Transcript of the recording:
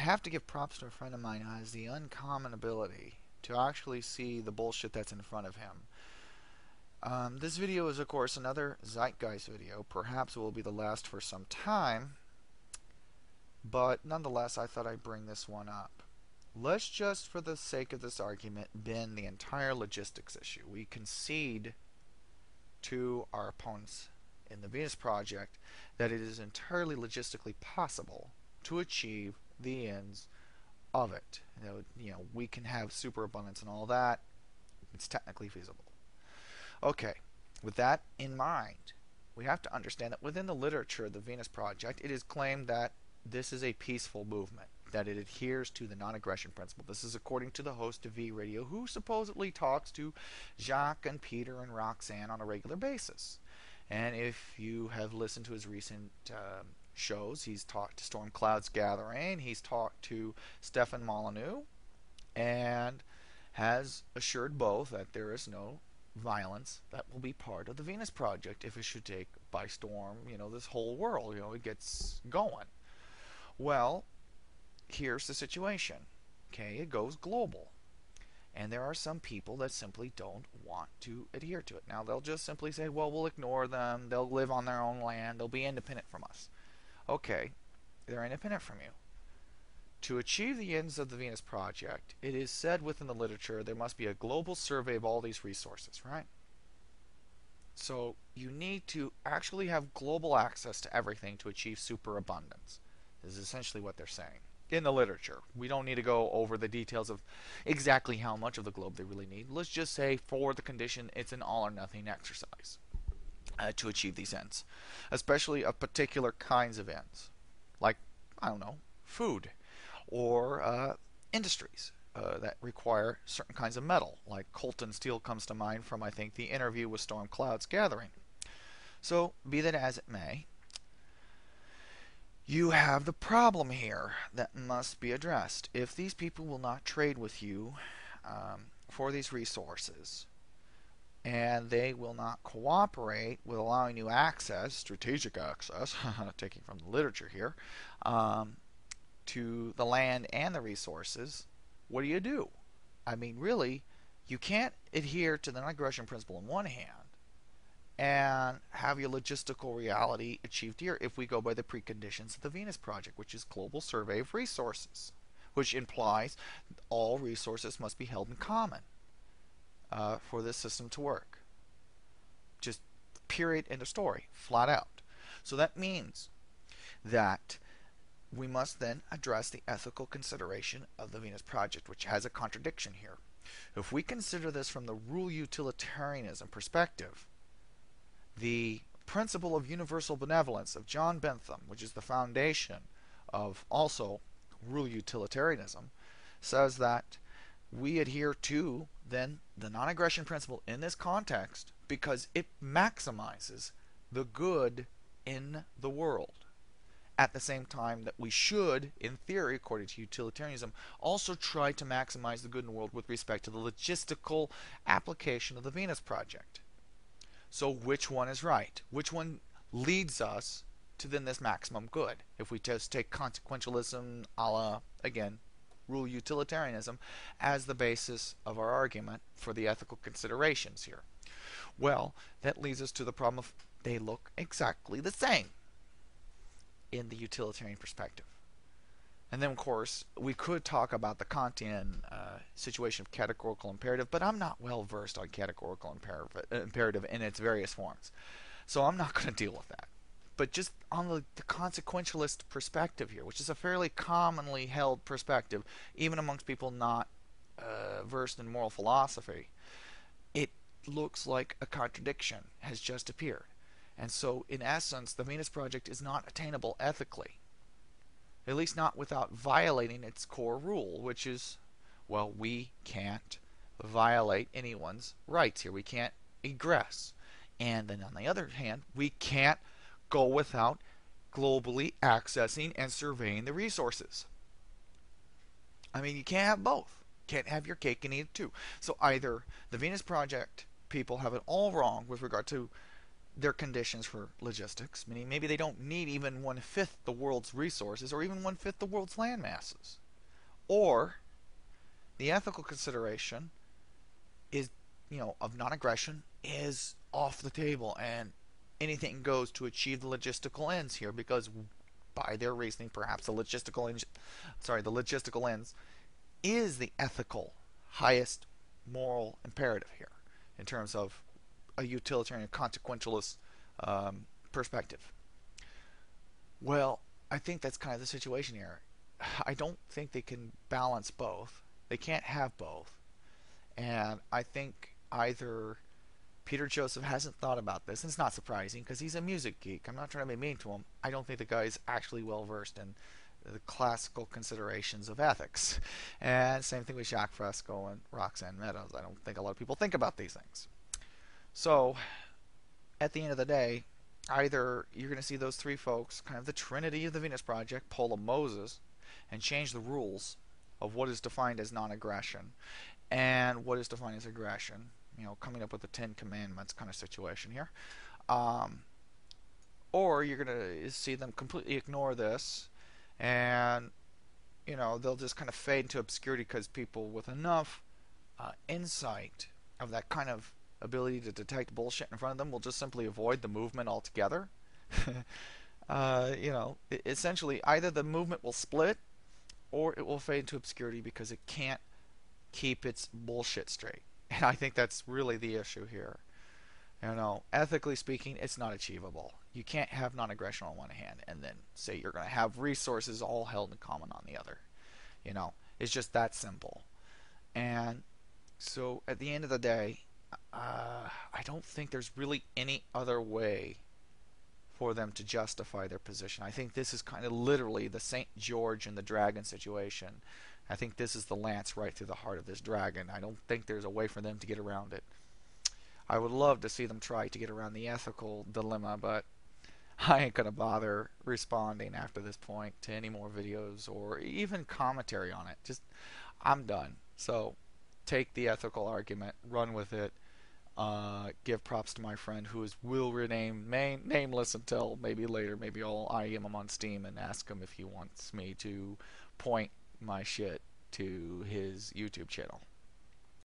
have to give props to a friend of mine who has the uncommon ability to actually see the bullshit that's in front of him. This video is, of course, another Zeitgeist video. Perhaps it will be the last for some time, but nonetheless, I thought I'd bring this one up. Let's just, for the sake of this argument, bend the entire logistics issue. We concede to our opponents in the Venus Project that it is entirely logistically possible to achieve the ends of it. We can have superabundance and all that. It's technically feasible. Okay, with that in mind, we have to understand that within the literature of the Venus Project, it is claimed that this is a peaceful movement, that it adheres to the non-aggression principle. This is according to the host of V Radio, who supposedly talks to Jacques and Peter and Roxanne on a regular basis. And if you have listened to his recent shows, he's talked to Storm Clouds Gathering, he's talked to Stefan Molyneux, and has assured both that there is no violence that will be part of the Venus Project if it should take by storm, this whole world, it gets going. Well, here's the situation. Okay, it goes global. And there are some people that simply don't want to adhere to it. Now, they'll just simply say, well, we'll ignore them. They'll live on their own land. They'll be independent from us. Okay, they're independent from you. To achieve the ends of the Venus Project, it is said within the literature there must be a global survey of all these resources, right? So you need to actually have global access to everything to achieve superabundance. This is essentially what they're saying in the literature. We don't need to go over the details of exactly how much of the globe they really need. Let's just say for the condition it's an all or nothing exercise to achieve these ends, especially of particular kinds of ends, like, I don't know, food, or industries that require certain kinds of metal, like Colton steel comes to mind from, I think, the interview with Storm Clouds Gathering. So, be that as it may, you have the problem here that must be addressed. If these people will not trade with you for these resources, and they will not cooperate with allowing you access, strategic access, taking from the literature here, to the land and the resources, what do? I mean, really, you can't adhere to the non-aggression principle on one hand and have your logistical reality achieved here if we go by the preconditions of the Venus Project, which is global survey of resources, which implies all resources must be held in common for this system to work. Just period, end of story, flat out. So that means that we must then address the ethical consideration of the Venus Project, which has a contradiction here. If we consider this from the rule utilitarianism perspective, the principle of universal benevolence of John Bentham, which is the foundation of also rule utilitarianism, says that we adhere to then the non-aggression principle in this context because it maximizes the good in the world. At the same time that we should, in theory, according to utilitarianism, also try to maximize the good in the world with respect to the logistical application of the Venus Project. So which one is right? Which one leads us to then this maximum good? If we just take consequentialism a la, again, rule utilitarianism as the basis of our argument for the ethical considerations here. Well, that leads us to the problem of they look exactly the same in the utilitarian perspective. And then, of course, we could talk about the Kantian situation of categorical imperative, but I'm not well versed on categorical imperative in its various forms. So I'm not going to deal with that. But just on the consequentialist perspective here, which is a fairly commonly held perspective, even amongst people not versed in moral philosophy, it looks like a contradiction has just appeared. And so, in essence, the Venus Project is not attainable ethically. At least not without violating its core rule, which is, well, we can't violate anyone's rights here. We can't egress. And then on the other hand, we can't go without globally accessing and surveying the resources. I mean, you can't have both. Can't have your cake and eat it too. So either the Venus Project people have it all wrong with regard to their conditions for logistics, meaning maybe they don't need even one-fifth the world's resources or even one-fifth the world's land masses. Or the ethical consideration is, of non-aggression is off the table, and anything goes to achieve the logistical ends here, because by their reasoning, perhaps the logistical ends is the ethical highest moral imperative here in terms of a utilitarian consequentialist perspective. Well, I think that's kind of the situation here. I don't think they can balance both. They can't have both. And I think either Peter Joseph hasn't thought about this, and it's not surprising because he's a music geek. I'm not trying to be mean to him. I don't think the guy's actually well versed in the classical considerations of ethics. And same thing with Jacques Fresco and Roxanne Meadows. I don't think a lot of people think about these things. So, at the end of the day, either you're going to see those three folks, kind of the trinity of the Venus Project, pull a Moses and change the rules of what is defined as non-aggression and what is defined as aggression, coming up with the Ten Commandments kind of situation here. Um, or you're going to see them completely ignore this, and they'll just kind of fade into obscurity because people with enough insight of that kind of ability to detect bullshit in front of them will just simply avoid the movement altogether. Essentially, either the movement will split or it will fade into obscurity because it can't keep its bullshit straight. And I think that's really the issue here. Ethically speaking, it's not achievable. You can't have non-aggression on one hand and then say you're going to have resources all held in common on the other. It's just that simple. And so at the end of the day, I don't think there's really any other way for them to justify their position. I think this is kind of literally the St. George and the dragon situation. I think this is the lance right through the heart of this dragon. I don't think there's a way for them to get around it. I would love to see them try to get around the ethical dilemma, but I ain't going to bother responding after this point to any more videos or even commentary on it. I'm done. So, take the ethical argument, run with it. Give props to my friend who will remain nameless until maybe later. Maybe I'll IM him on Steam and ask him if he wants me to point my shit to his YouTube channel.